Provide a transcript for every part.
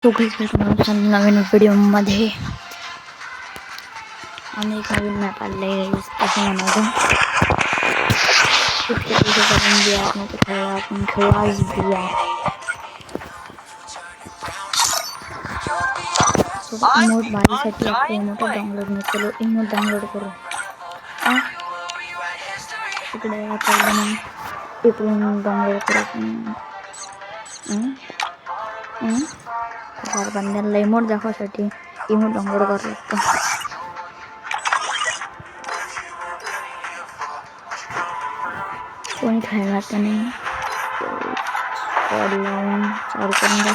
नवीन व्हिडिओमध्ये आम्ही एक नवीन मॅप आलेला आहे तसं म्हणायचं. इतके दिवसापासून बियार नव्हतं खेळला, आपण खेळू आज बियार. इमोट भारीसाठी आपल्या इमोट डाउनलोड नाही केलो, इमोट डाउनलोड करू. इकडे आपल्याला मग इकडून डाउनलोड करू आपण. चार बंद्यांना इमोट दाखवासाठी इमोट डाउनलोड करावं लागतं. कोणी खेळणार तर नाही, स्क्वॉड लावून चालू करून द्या.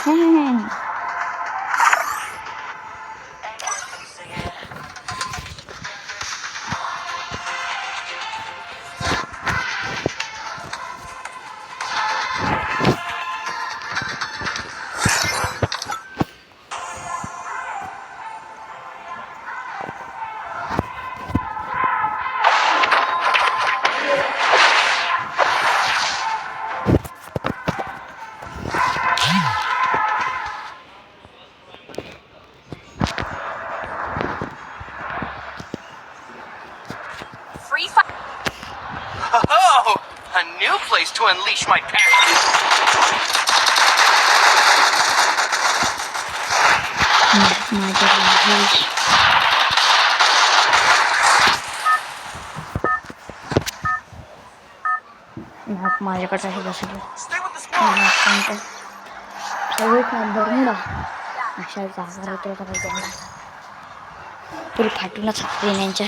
Oh, a new place to unleash my passion. माझ्याकडे आहे बसले सगळे बरमुडा अशा जागा होत्या तरी फाटूनच यांच्या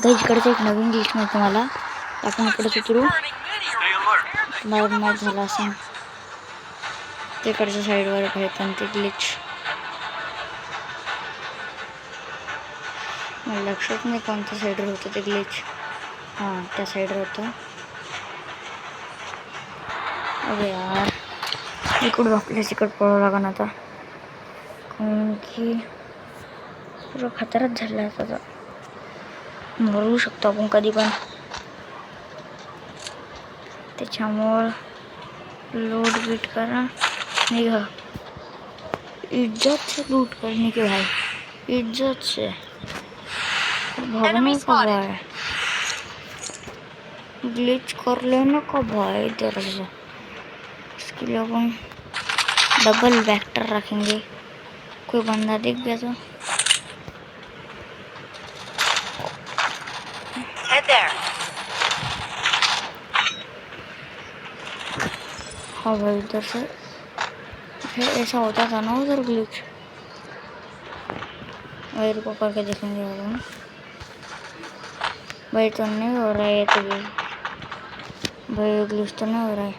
इकडचं एक नवीन ग्लिच माहिती मला. आपण इकडे उतरू माहीत झाला असं तिकडच्या साईडवर भेटतं ते ग्लिच. मला लक्षात नाही कोणत्या साईडवर होतं ते ग्लिच. हां त्या साईडवर होतं. अरे यार इकडून आपल्याला तिकड पळावं लागण आता, कारण की पुरं खतरच झालं आहे आता. मरू शकतो आपण कधी पण, त्याच्यामुळं लूट बीट करा निघा. इज्जत से लूट करने के भाई, इज्जत से भागने का भाई. ग्लिच कर लेना का भाई इधर से. इसके लिए अपन डबल वेक्टर रखेंगे. कोई बंदा दिख गया तो हाँ भाई इधर से फिर ऐसा होता था ना उधर ग्लिच. वायर को करके देखेंगे अपन. भाई तो नहीं हो रहा है, तो भाई ग्लिच तो नहीं हो रहा है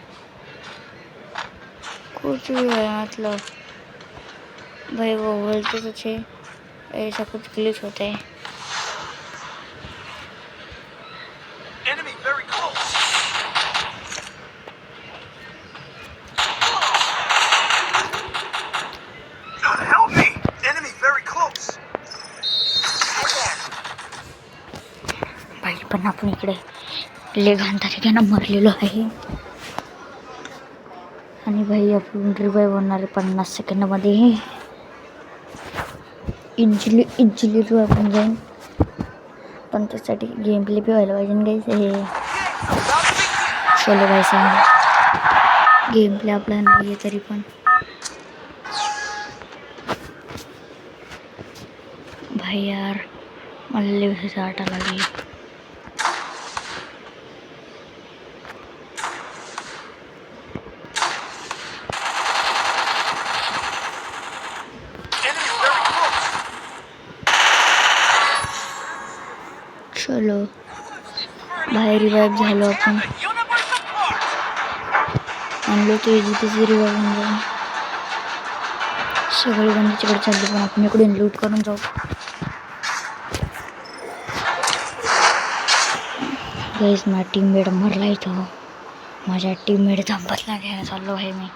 कुछ भी है. मतलब भाई वो बोलते तो थे ऐसा कुछ ग्लिच होता है. Enemy very close. Help me! Enemy very close. भाई पण आपण इकडे लेघान तारखेनं मरलेलो आहे आणि भाई आपण रिवाइव होणार 50 सेकंदामध्ये. इझिली रिवाइव होऊन जाईल, पण त्यासाठी गेम प्ले बी व्हायला पाहिजे गाईस. हे चलो भाई साहेब गेम प्ले आपला नाही आहे तरी पण भाई यार मला लेवलचा आटा लागली. चलो बाहेर रिवाइव झालो आपण, आणलो तो इझी रिवाइव होऊन जाईल. सगळे बंद तिकडे चालले पण आपण इकडून लूट करून जाऊ. गाईस माझा टीममेट मरला इथं. माझ्या टीममेटचा बदला घ्यायला चाललो आहे मी.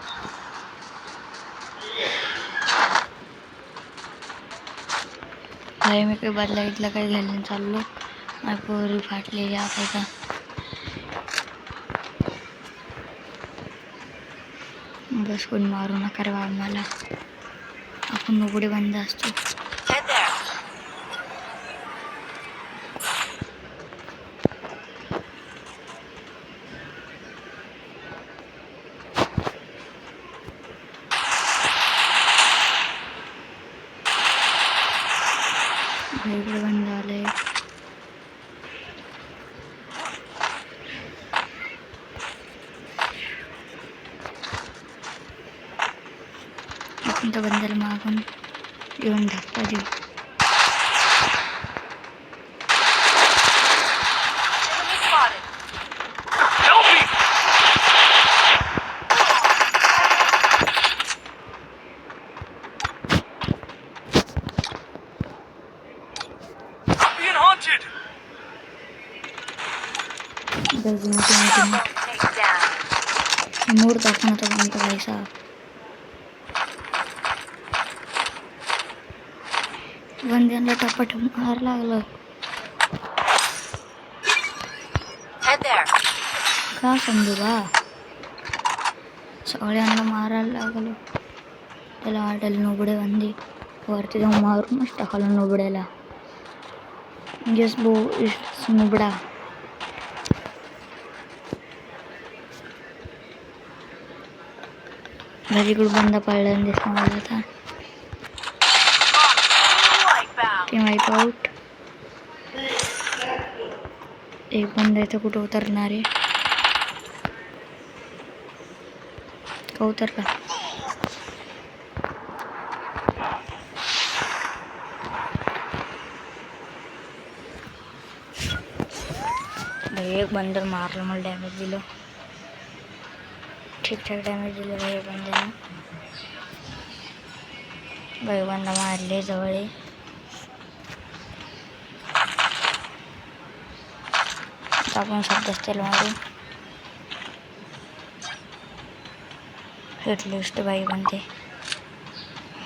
भाई मी काही बदला घेतला काही घ्यायला चाललो. माझी पोरी फाटलेली आता. बस कोणी मारू नका रे बाबा मला. आपण उघडे बंद असतो. Head there. इकडे बंद आलंय. आपण तर बंदाला मागून येऊन धक्का देऊ. Enemy spotted. Help me! I'm being haunted! Take down. Mood दाखवून होता कोणता पैसा. बंद्यांना टपाट मार लागलं. Head there. का समजू बा. सगळ्यांना मारायला लागलो. त्याला वाटायला नोबडे बंदी वरती जाऊन मारूनच टाकलं नोबड्याला. जस बो नोबडा. घरीकडून बंद पडला दिसला मला आता. Wipeout. ते वाईप आउट. एक बंद इथं कुठं उतरणार आहे. का उतरला. एक बंदर मारलं मला डॅमेज दिलं. ठीकठाक डॅमेज दिलं भाई बंद्यानं. भाई बंदा मारले जवळ. आपण सध्याच त्याला मारू. हिट लिस्ट बाई बनते.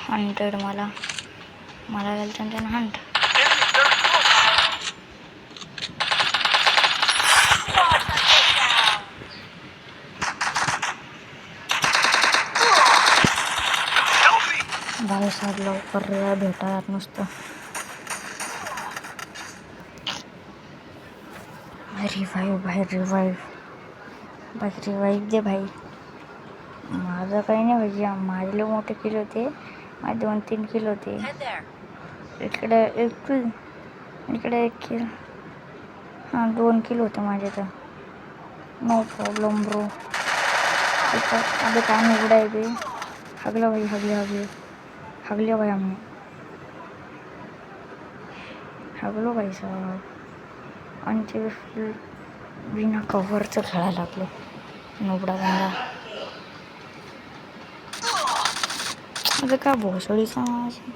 100 मला गेलं त्यानं हंट. भाई साहेब लवकर भेटायला नुसतं. रिवाईव्ह भाई रिवाईव्ह दे भाई. माझं काही नाही भाई. माझे मोठे किलो होते. माझे 2-3 किलो होते. Head there. इकडे 1 किलो. हां 2 किलो होते माझे तर. No problem bro. अबे काय उघडा आहे ते. हगलं भाई हगले भाई आम्ही. हगलो भाई साहेब. आणि ते बिना कव्हरचं खेळायला लागलो. नोबडा बंदा. आता का भोसडीचा माझी.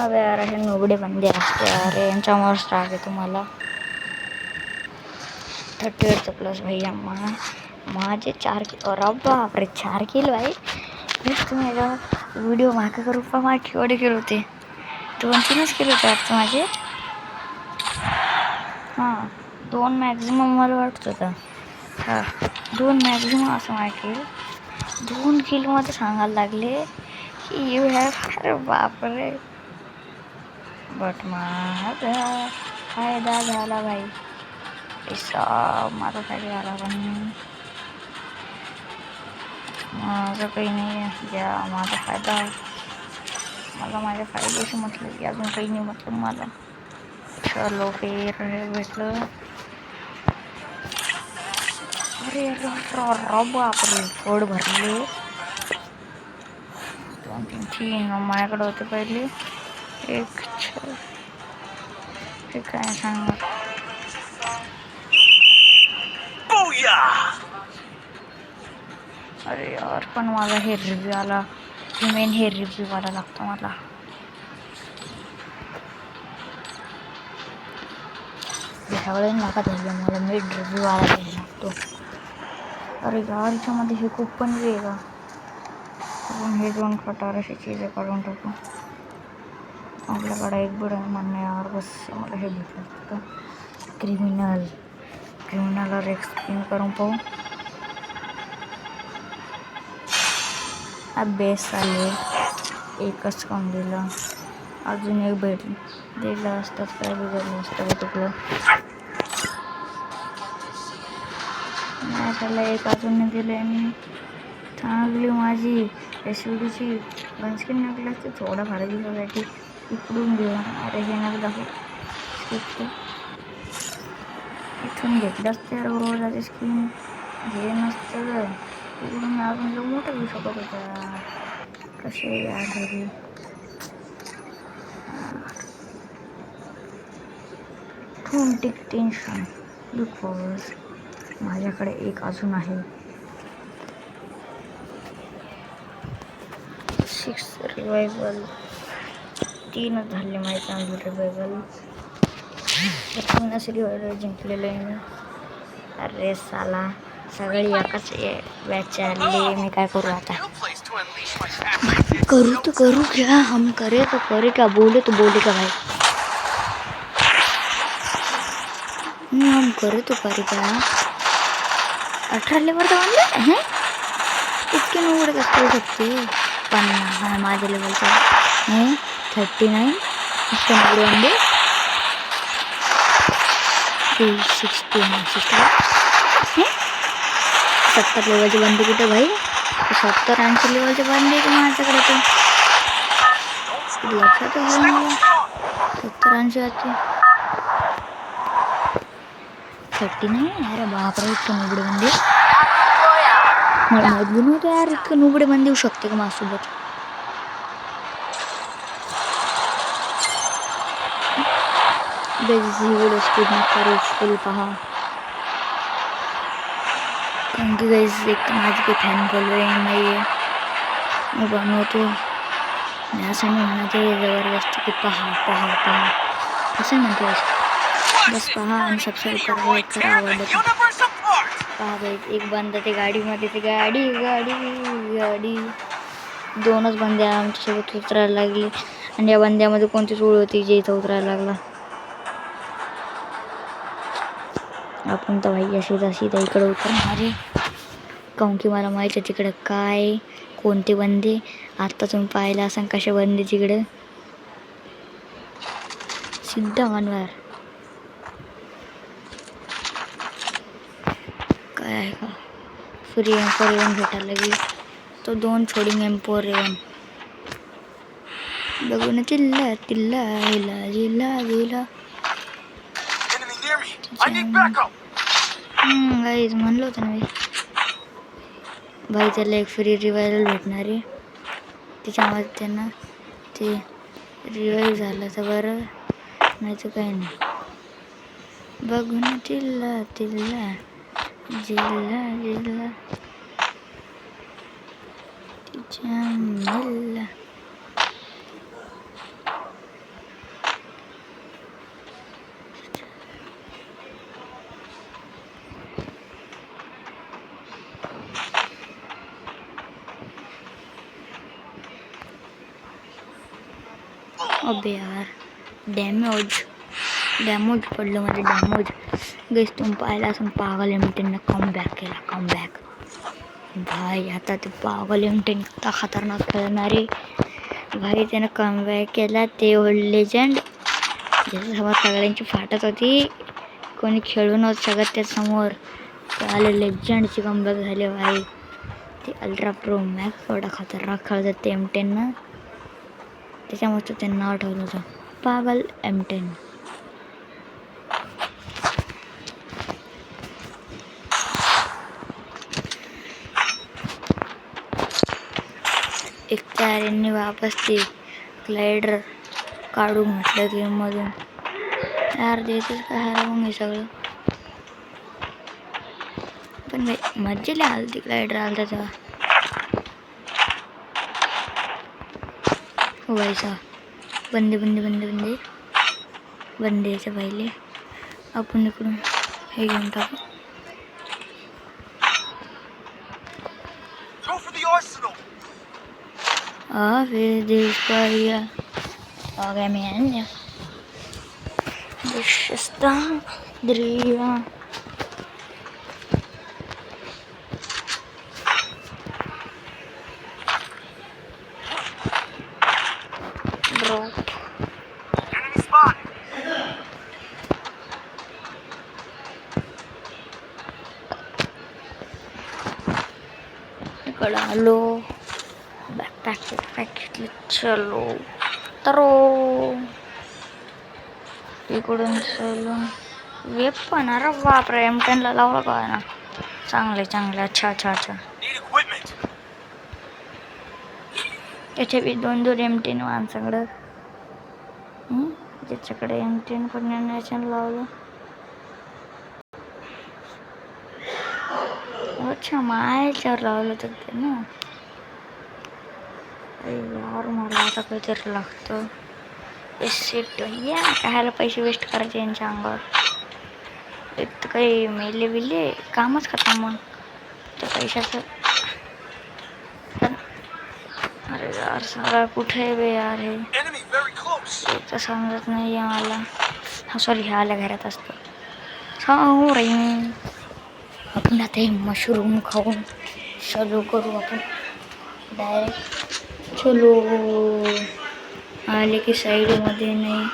अबे यार हे नोबडे बंदे असते अरे. यांच्यामुळे राग आहे तुम्हाला. 38 प्लस भैया माझे 4 किलो. अरे बापरे 4 किलो भाई. प्लीज तुम्ही व्हिडिओ मागे करू पण माझे एवढे किलो होते. 2-3च किलो होते वाटतं माझे. हां 2 मॅक्झिमम मला वाटत होता. हां 2 मॅक्झिमम असं माहिती. 2 किलोमध्ये सांगायला लागले की यू हॅव. अरे बापरे. बट माझा फायदा झाला भाई. पैसा माझा फायदा झाला पण माझं काही नाही आहे. ज्या माझा फायदा मला माझ्या फायद्याशी म्हटलं की अजून काही नाही म्हटलं मला. चलो फेर भेटलं. अरे बापरे पोट भरले. 2-3 माझ्याकडे होते पहिले. एक हे काय सांगणार. Booyah! अरे यार पण मला हे रिव्ह्यू आला. मेन हे रिव्ह्यू आला लागतो मला. ह्यावेळेस नका झालं मला. मेन रिव्ह्यू आला घ्यायला लागतो. अरे यार याच्यामध्ये हे खूप पण आहे का. आपण हे 2 खटाराशी चीजे काढून टाकू. आपल्याकडे एक बरं म्हणणं यार बस मला हे भेटलं होतं. क्रिमिनलवर एक्सप्लेन करून पाहू. अभ्यास आले एकच काम दिलं, अजून एक भेटलं, दिलं असतात काय बिघडलं असतं तुकलं. नाही त्याला एक अजून नाही दिलं आणि चांगली माझी एसयूडीची गनस्किन निघली असते थोडाफार दिवसासाठी इकडून घेऊन. अरे हे नका दाखव, इथून घेतलं असते यार बरोबर जाते स्किन. हे नसतं इकडून मी अजून जो मोठं घेऊ शकत होता. कसे यार घरी डोंट टेक टेन्शन बिकॉज माझ्याकडे एक अजून आहे. 6 रिवायवल 3 झाले माझे चांगले रिवायवल. 3 रिवायवल जिंकलेलं आहे मी. अरे साला सगळी एकाच बॅच आली, मी काय करू आता. New place to unleash my passion. करू तो करू क्या, हम करे तो करे क्या, बोले तो बोले क्या भाई. हम करे तो करे क्या. 18 लेवल तर आणले हैं, इतके नवडे कसं करू शकते. 50 हा माझ्या लेवलचा नाही. 39 इतके नवडे आणले. 70 लेवलचे बंदे कुठे भाई. 70-80 लेवलचे बंदे का माझ्याकडे ते लक्षात आहे मला. 70-80 आते 39. अरे बापरे इतके नुबडे बंदे मला माहित बी नव्हतं यार. इतके नुबडे बंदे येऊ शकते का माझ्यासोबत. व्हिडिओ स्किप नका करू, फुल पहा. कारण की गाईज एक माझी काही फॅन फॉलोईंग नाही आहे. मी बनवतो आणि असं मी म्हणते जबरदस्ती की पहा पहा पहा असं म्हणते. बस पहा आणि सबस्क्राईब करा, लाईक करा, आवडलं तर Universe apart. पहा गाईज. एक बंदा ते गाडीमध्ये ते गाडी गाडी गाडी 2च बंदे आमच्यासोबत उतरायला लागले आणि या बंद्यामध्ये कोणतीच ओळ होती जे इथं उतरायला लागला. आपण तर भाई अशी तशी त्या इकडं उतरणार आहे. काहून की मला माहिती आहे तिकडं काय कोणते बंदे. आत्ता तुम्ही पाहिलं असं कशा बंदे तिकडं सिद्धा मानवार काय आहे का. फ्री M4 A1 भेटायला लागली तो 2 छोडिंग M4 A1 बघून चिल्ला तिल्ला हिला जिल्ला जिला. Enemy near me. I need backup. Guys म्हणलं होतं ना मी भाई त्याला एक फ्री रिवायवल भेटणार आहे. त्याच्यामध्ये त्यांना ते रिवाईव्ह झालं तर बरं, नाही तर काही नाही. बघून तिल्ला तिल्ला जिल्ला जिल्ला तिच्या मिल्ला. अबे यार डॅमेज पडलं मध्ये डॅमेज. गैस तुम्ही पाहिला असं पागल एमटेननं कमबॅक केला. कमबॅक भाई आता ते पागल एमटेन इतका खतरनाक खेळणारे भाई. त्यानं कमबॅक केला ते ओल्ड लेजंड ज्याच्यासमोर सगळ्यांची फाटत होती. कोणी खेळू नव्हतं शकत त्यासमोर. ते आले लेजंडची कमबॅक झाले भाई. ते अल्ट्रा प्रो मॅक्स एवढा खतरनाक खेळतात ते M10नं. त्याच्यामुळे त्यांना नाव ठेवलं होतं पागल M10. एक तर यांनी वापस ते ग्लायडर काढून म्हटलं गेममधून. यार देतच काय हरव मग हे सगळं. पण मज्जेला आलती ग्लायडर आलता तेव्हा. हो व्हायचा बंदे बंदे बंदे बंदे बंदे यायचं पाहिले. आपण इकडून हे घेऊन टाकू. Go for the arsenal. फिर देश पारिया आ गया मैं विशस्ता दरिया. रोप. Enemy spotted. इकडं आलो. बॅकपॅक घेतली. चलो तरो. इकडून चलून वेप पण. अरे बापरे, M10ला लावलं काय ना. चांगले. अच्छा. Need equipment. त्याचे बी 2 M10 माणसाकडं. ज्याच्याकडे M10 पण याच्यानं लावलं. अच्छा, मायाच्यावर लावलं तर ते ना. यार मला आता काहीतरी लागतं. सेट या कायला पैसे वेस्ट करायचे यांच्या अंगावर. एक तर काही मेले बिले कामच खतम मग त्या पैशाचं. अरे यार सारा कुठे आहे बे यार हे. Enemy very close. एक तर समजत नाही आहे मला. हा सॉरी, ह्या आल्या घरात असतं. हो रे, आपण आता हे मशरूम खाऊन चालू करू आपण डायरेक्ट. चलो आले की साईडमध्ये नाही.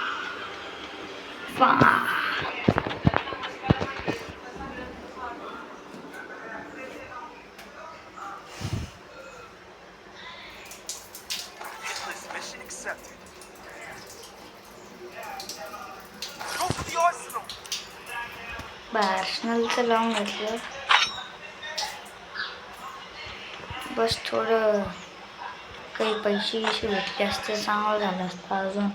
Hitless mission accepted. Go for the arsenal. बार्सनलचं लावून घेतलं. बस थोडं काही पैसे भेटले असते चांगलं झालं असतं अजून.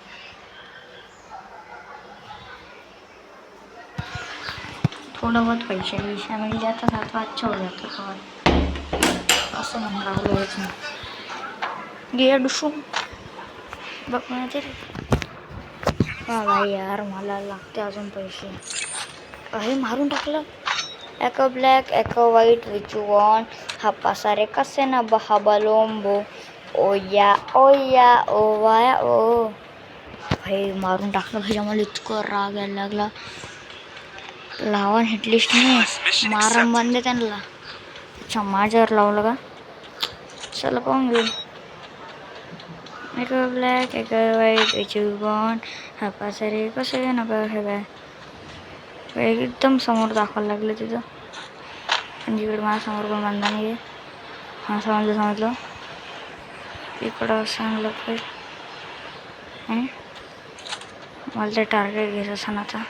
थोडं बहुत पैसे मिल जाता था तो अच्छा हो जाता था. असं म्हणून राहिलोच नाही. गे डुसून बघ म्हणते रे. भाई यार मला लागते अजून पैसे. अरे मारून टाकलं. एको ब्लॅक एको व्हाईट विच यू वॉन्ट. हा पासारे कसे ना बहाबलोंबो. ओया ओ वाया ओ. भाई मारून टाकलं. भाई मला इतकं राग यायला लागला. लावा हिटलिस्ट नाही मारून बंद त्यांना. अच्छा माझ्यावर लावलं का. चला पाहून घेऊ. एक ब्लॅक एक व्हाईट विच यू वॉन्ट. हा पासारे कसे ना हे काय एकदम समोर दाखवायला लागलं तिथं. पण जिकडे मला समोर पण बांधा नाही आहे. हा समजलं. इकडं सांगलं पाहिजे आणि मला ते टार्गेट घ्यायचं असं आता.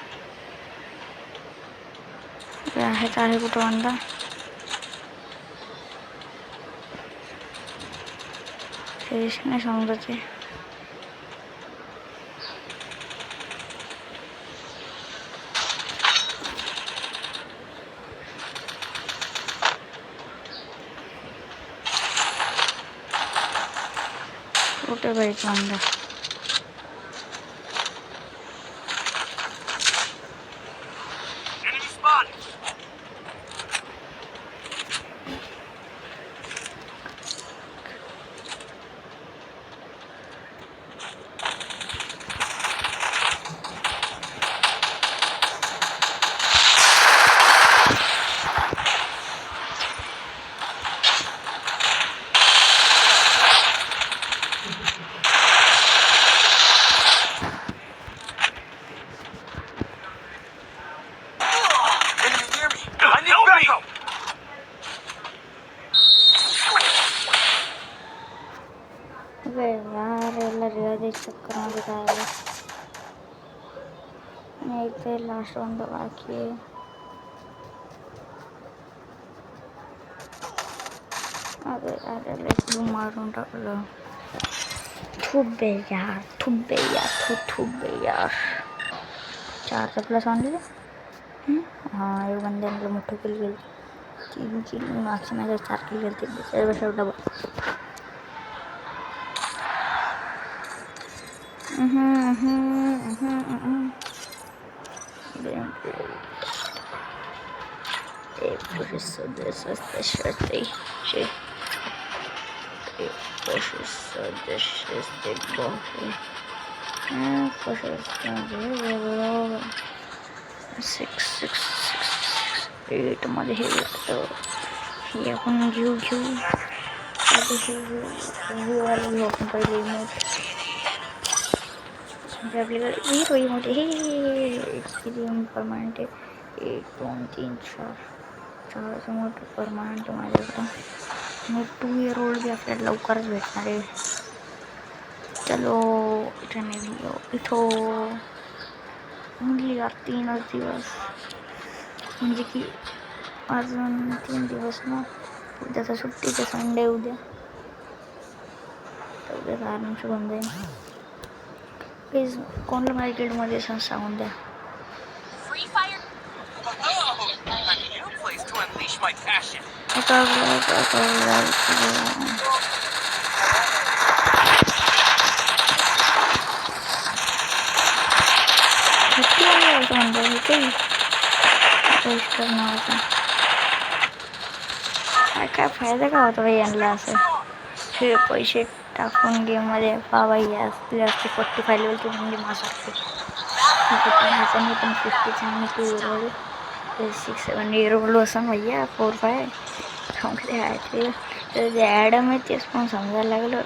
आहे कुठं बांधा. तेच नाही समजत आहे. कुठे पाहिजे बांधा. Enemy spotted. Enemy near me. I need backup. यार याला रिवाज चक्करमध्ये काय आलं. एक ते लास्ट वन तर बाकी आहे. अरे मारून टाकलं. थुबे यार 4 तर प्लस आणले. हां एक बंद्याला मोठं किल गेलं. 3 किल मागच्या माझ्या 4 किल गेले. ते डबल. एट मध्ये हे लागतं. हे आपण घेऊ आपण पहिले आपल्याकडे ही मोठे हे किती परमानंट आहे. 1 2 3 4 4चं मोठं परमानंट आहे माझ्याकडं. मग 2 year old बी आपल्याला लवकरच भेटणार आहे. चलो इथं नाही इथं ओनली यार 3च दिवस, म्हणजे की अजून 3 दिवस ना. उद्याचा सुट्टीचा संडे उद्या, तर उद्या आरामशी बंद जाईल. प्लीज कोणाला माझ्या गिल्डमध्ये सांगून द्या. Free fire. Oh, a new place to unleash my passion. काय फायदा का होता भाई यांना असं हे पैसे टाकून गेममध्ये बाई असले असते 45 लेवलचे म्हणजे माझ्यासारखे. मी पण 50 आणि 2 year old 6 7 year old असं भैया 4 5 सांगते आहे ते ॲडम आहे तेच पण समजायला लागलं.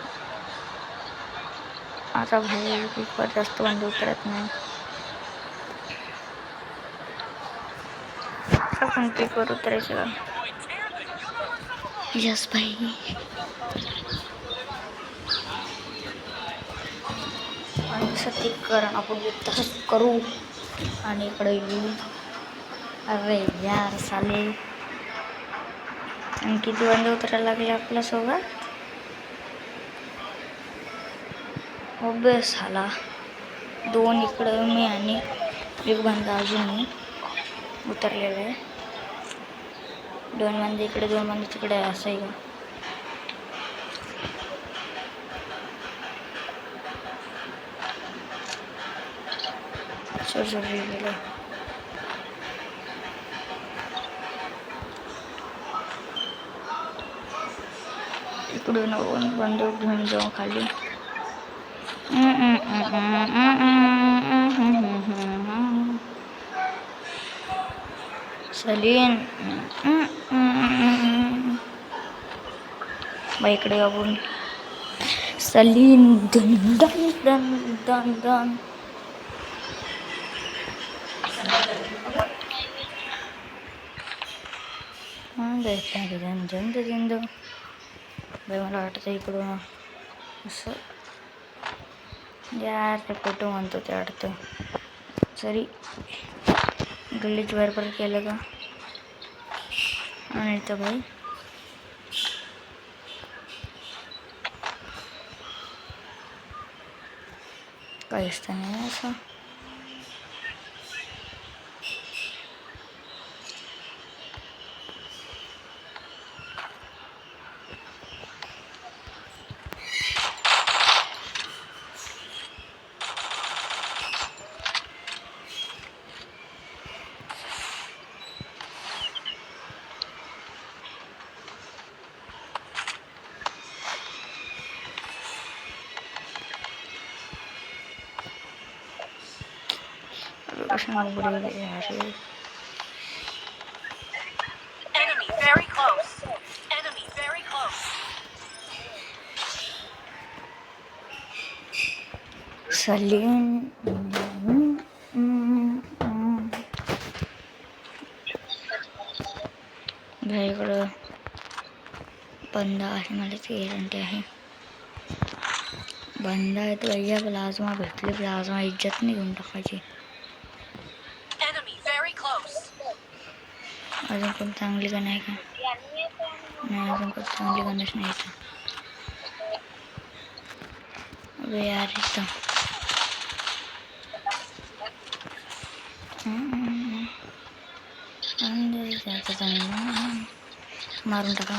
आता भाई खूप जास्त बंद उतरत नाही. आपण पीकवर उतरायचं का? यस भाई. सतीकरण आपण तसंच करू आणि इकडे येऊ. अरे यार साले, आणि किती बंद उतरायला लागले आपल्यासोबत. ऑब्वियस झाला 2 इकडं मी आणि 1 बंदा अजून मी उतरलेला आहे. 2 बंदे इकडे 2 बंदे तिकडे असं आहे का? सॉरी गेलं. इकडून बंदूक घेऊन जाऊ खाली. सलीन बाई इकडे आपण सलीन दन दन दन दन दन. बाई मला वाटतं इकडून असं यार ते फोटो म्हणतो ते वाटतं. सरी गल्लीच बरोबर केलं का? आणि तर भाई काहीच तर नाही असं. Enemy very close. Enemy very close. Saleen भाईकडं बंदा आहे, मला ते गॅरंटी आहे. बंदा आहे तर भैया प्लाझ्मा भेटले. प्लाझ्मा इज्जत नाही घेऊन टाकायची. Enemy very close. अजून कोण चांगली गण आहे का? नाही अजून कोण चांगली गणच नाही इथं. अबे यार इथं मारून टाका.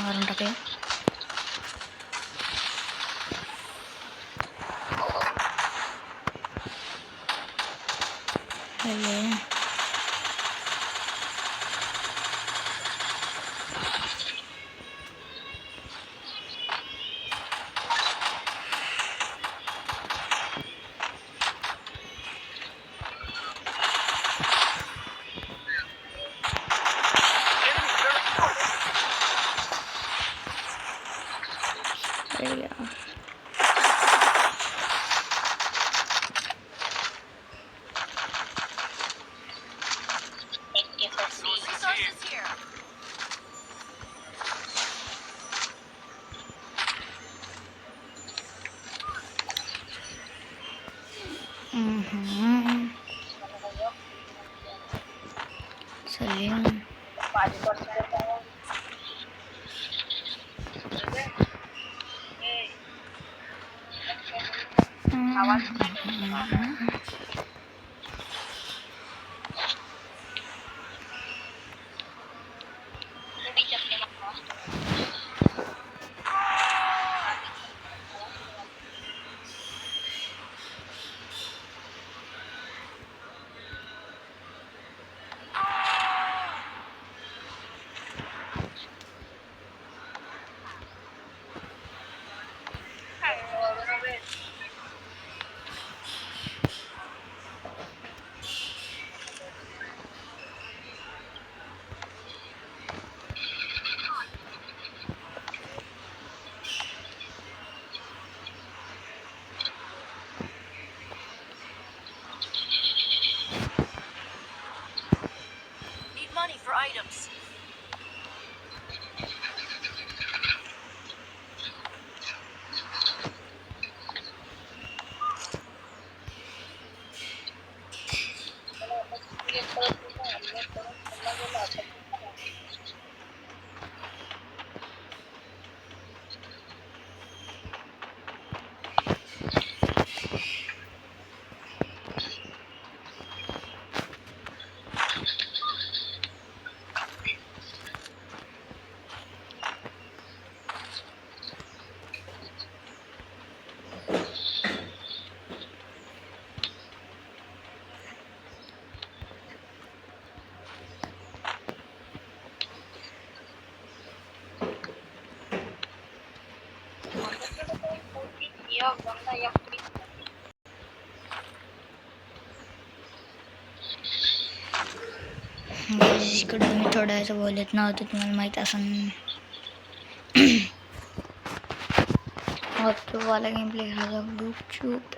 Need money for items. इकडे मी थोडं असं बोलत नव्हतं, तुम्हाला माहीत असेल. वाला गेम प्ले हा गुपचूप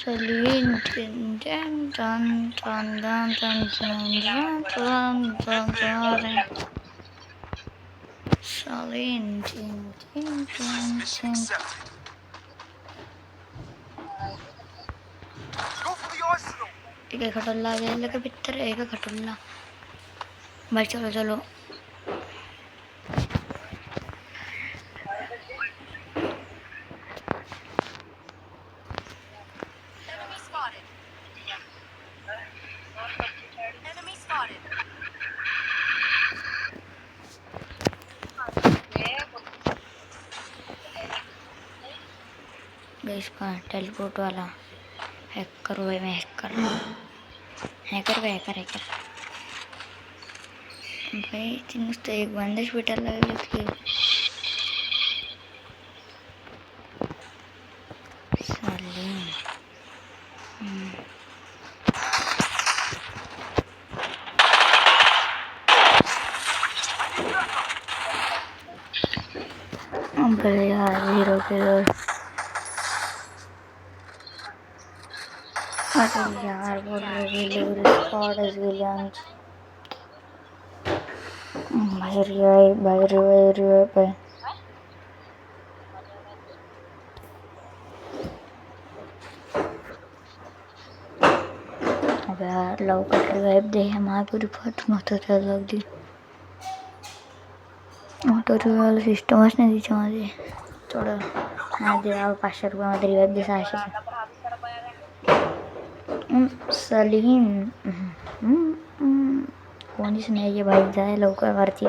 Celine Dion dun dun dun dun dun dun dun dun dun. Celine Dion dun dun Mission dun. accepted. Go for the arsenal. एक खटोला गेला का भीतर एक खटोला भाई चलो चलो Enemy spotted. Enemy spotted. Guys का टेलीपोर्ट वाला हैकर भाई मैं हैकर हैकर भाई नुसतं एक बंदेश भेटायला लागलं की साले अबे यार हीरो के अरे यार बोल गेले स्पॉटच गेले आमची बाहेर पाय अबे यार लवकर रिवाइव दे माझं रिफॉर्ट नव्हतं त्याला अगदी ऑटो रिवाइव सिस्टमच नाही तिच्यामध्ये थोडं नाही द्या 500 रुपयामध्ये रिवाइव दे 600 सलीम कोणीच नाही आहे भाई जाय लवकर वरती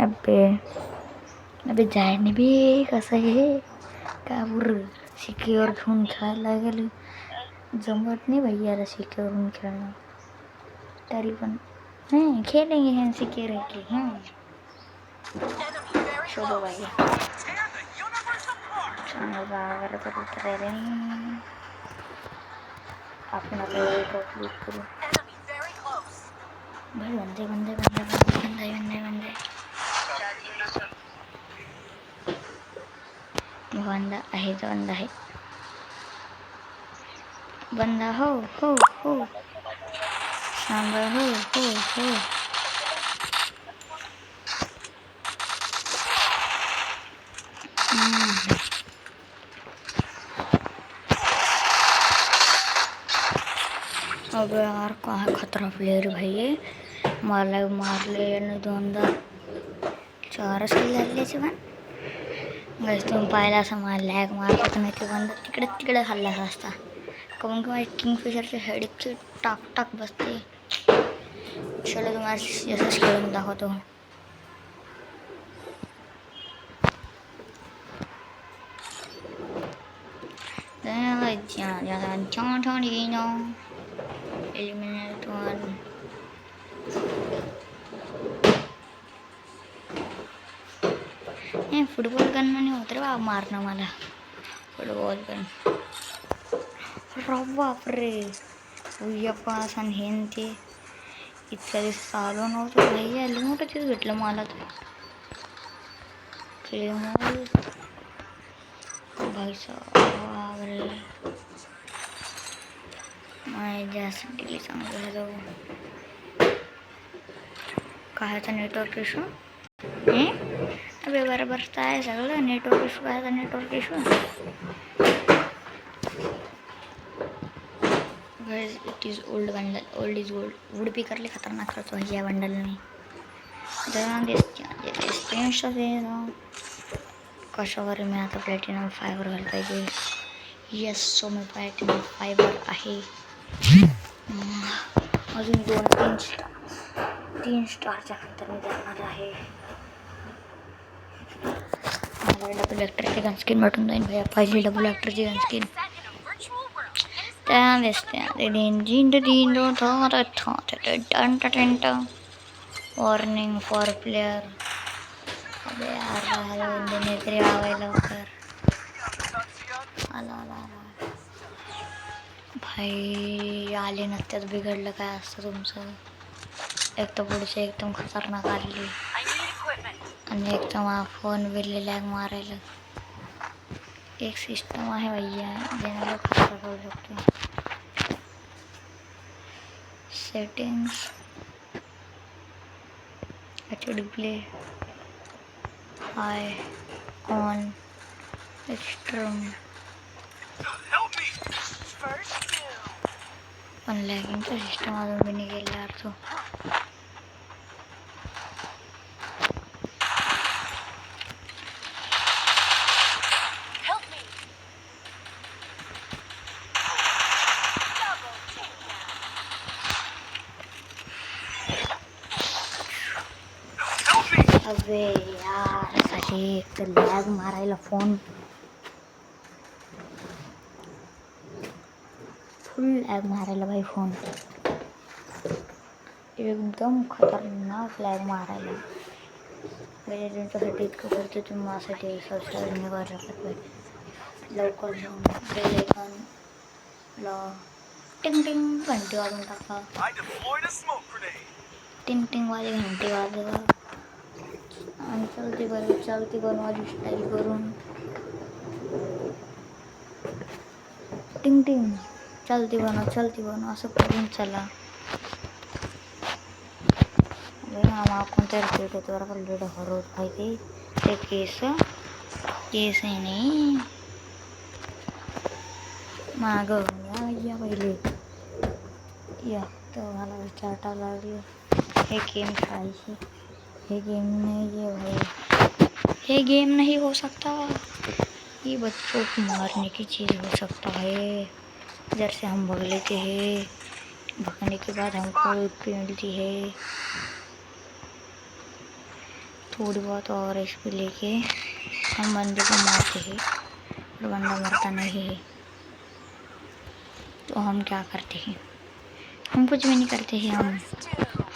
अबे जायने बी कसं हे का बरं सिक्युअर घेऊन खेळायला लागेल जमत नाही भाई याला सिक्युअर घेऊन खेळणं तरी पण नाही खेळेंगे हैं सिक्युअर है की Enemy very शोधो close. भाई Tear the universe apart. चांगलं बाहेर तर उतरायला नाही आपण आता लूट करू Enemy very close. भाई बंदे बंदा हो सांबर हो अब यार कहाँ खतरा प्लेयर भाई ये मारले आणि 2दा 4 किल लागले पण गाईस तुम्ही पाहिला असं मला लॅग मारत नाही ते बंद तिकडे हल्ला असता काहून की माझी किंगफिशरच्या हेडची टाक टाक बसते. चलो तुम्हाला असंच खेळून दाखवतो. Eliminate one. नाही फुटबॉल गन नाही होत रे बाबा मारणं मला. फुटबॉल गन बापरे उय्यप्पास आणि हेन ते इतक्या दिवस चालू नव्हतं भाई आली मोठं तेच भेटलं मला तर क्लेमोर भाई बापरे माझ्यासाठी चांगलं झालं. कायचा नेटवर्क इशू अबे बरोबर आहे सगळं नेटवर्क इशू कायचा network issue. It is old bundle old is gold would भी करले खतरनाक करतो है या बंडल में कशावर मी आता प्लॅटिनम 5 वर घाल पाहिजे. येस सो मी प्लॅटिनम 5 वर आहे. अजून 3 स्टारच्या नंतर मी जाणार आहे. मला डबल ॲक्टरची गन स्किन भेटून जाईल भैया. पाहिजे डबल ॲक्टरची गन स्किन त्या दिसते वॉर्निंग फॉर प्लेयर. अबे यार तरी आवाय लवकर आला भाई आले नसत्यात बिघडलं काय असतं तुमचं. एक तर पुढचे एकदम खतरनाक आलेली आणि एकदम फोन बिरले लॅग मारायला. एक सिस्टम आहे भैया ज्याला खतरा करू शकतो. Settings HD play high on extreme पण लॅगिंगचा सिस्टम अजून मी नाही गेला यार तो. अबे यार साठी एक तर लॅग मारायला फोन फुल लॅग मारायला भाई फोन एकदम खतरनाक लॅग मारायला. म्हणजे तुमच्यासाठी इतकं करतो तुम्ही माझ्यासाठी सबस्क्राईब नाही करू शकत भाई. लवकर जाऊन बेलायकॉन ला टिंग टिंग घंटी वाजून टाका. टिंग टिंग वाली घंटी वाजवा आणि चलती बनवायची स्टाईल करून टिंग टिंग चलती बनव असं करून चला. आम्हाला कोणत्या रिपीट होतो बरं का लेट हरवत पाहिजे ते केस आहे नाही मागं या पहिले या तर मला विचारता लागले हे गेम खेळायची. ये गेम नहीं है भाई, ये गेम नहीं हो सकता. ये बच्चों को मारने की चीज़ हो सकता है. इधर से हम भग लेते हैं. भगने के बाद हमको पेनल्टी है. थोड़ी बहुत और HP लेके हम बंदे को मारते हैं और बंदा मरता नहीं है. तो हम क्या करते हैं? हम कुछ भी नहीं करते हैं.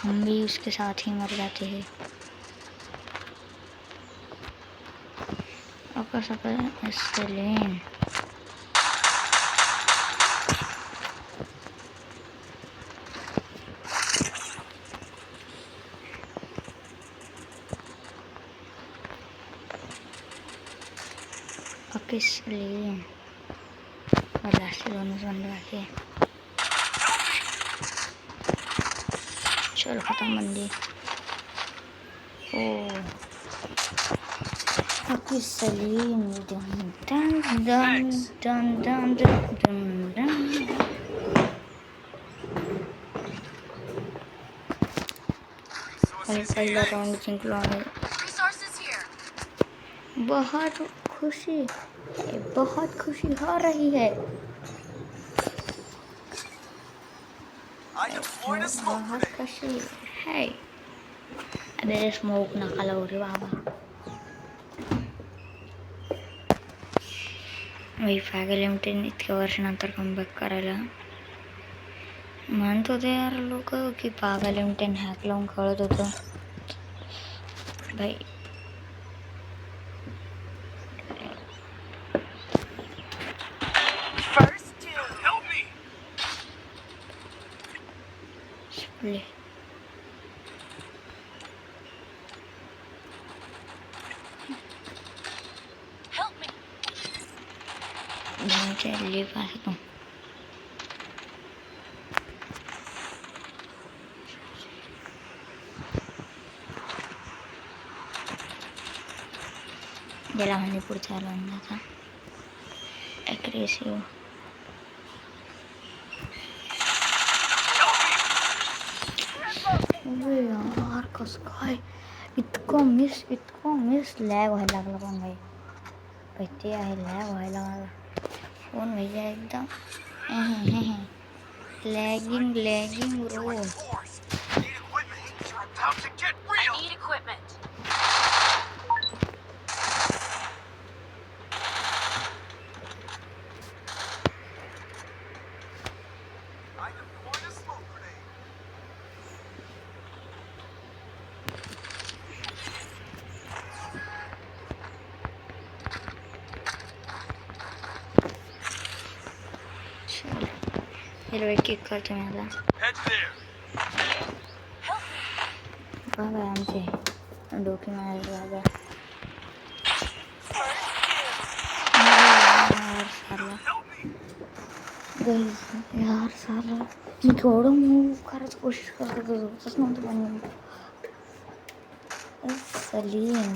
हम भी उसके साथ ही मर जाते हैं. Excellent. Excellent. और लास्ट दोनों बंदे आके चलो खत्म बंदी. ओ Excellent. Dun. पहिला राउंड जिंकलो आहे. Resources here. बहुत खुशी, बहुत खुशी हो रही है। I deployed a smoke बहुत grenade. खुशी है। अबे स्मोक नका लावू रे बाबा. वायफाय लिमिटेड इतक्या वर्षानंतर कमबॅक करायला म्हणत होते यार लोक की पागा लिमिटेड हॅक लावून कळत होतं भाई. First two. Help me! शिकले Help me. लिप आहे तू. गेला म्हणजे पुढचा अंदाजा ॲग्रेसिव्ह. अरे यार कसं काय इतकं मिस लॅग व्हायला लागला पण भाई. ते आहे लॅग व्हायला मला फोन म्हणजे एकदम lagging bro. Force. Need equipment. You're about to get I real. need equipment. I deployed a smoke grenade. Hirve cake करते मला Head there. बाबा आमचे डोके मारायला बाबा. यार सारला यार सारला मी केवढं मूव करायची कोशिश करत होतो तसंच नव्हतं पण Salim.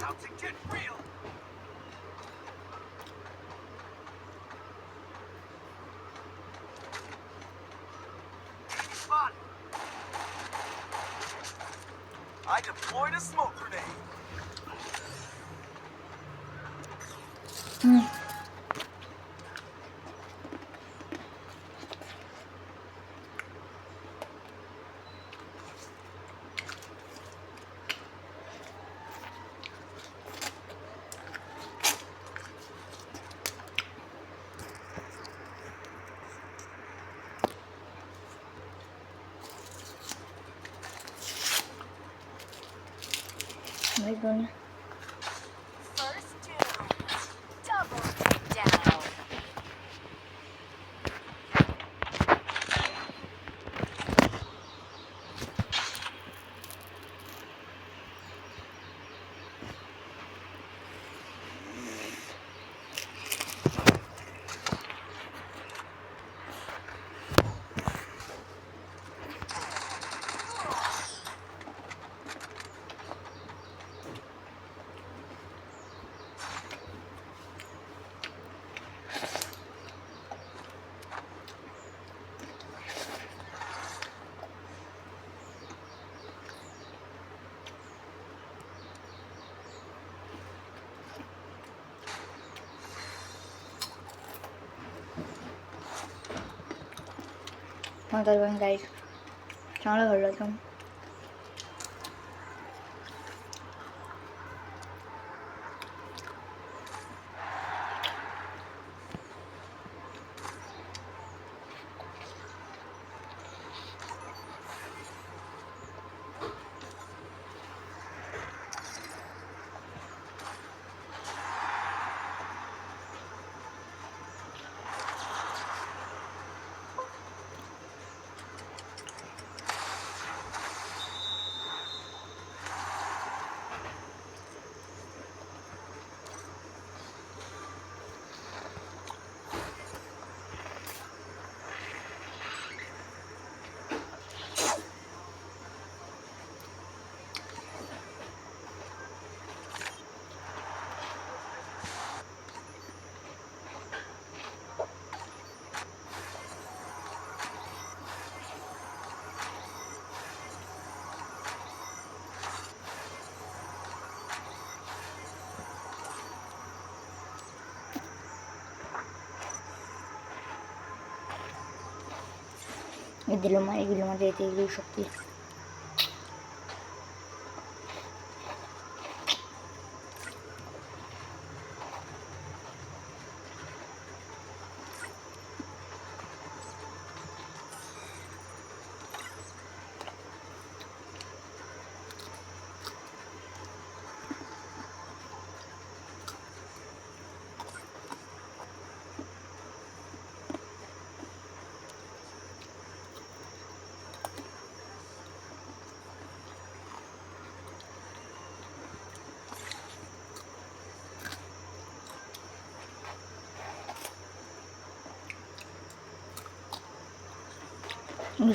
About to get real. Enemy spotted. I deployed a smoke grenade. भाई दोन्ही First two. Double takedown. मग पण गाईड चांगलं घडलं होतं. व्हिडिओमध्ये ते घेऊ शकते.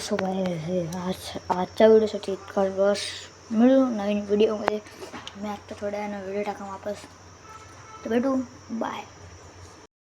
सो आजच्या व्हिडिओसाठी इतकाच बस. मिळू नवीन व्हिडिओमध्ये. मी आत्ता थोड्या वेळानं व्हिडिओ टाका वापस. तर भेटू. बाय.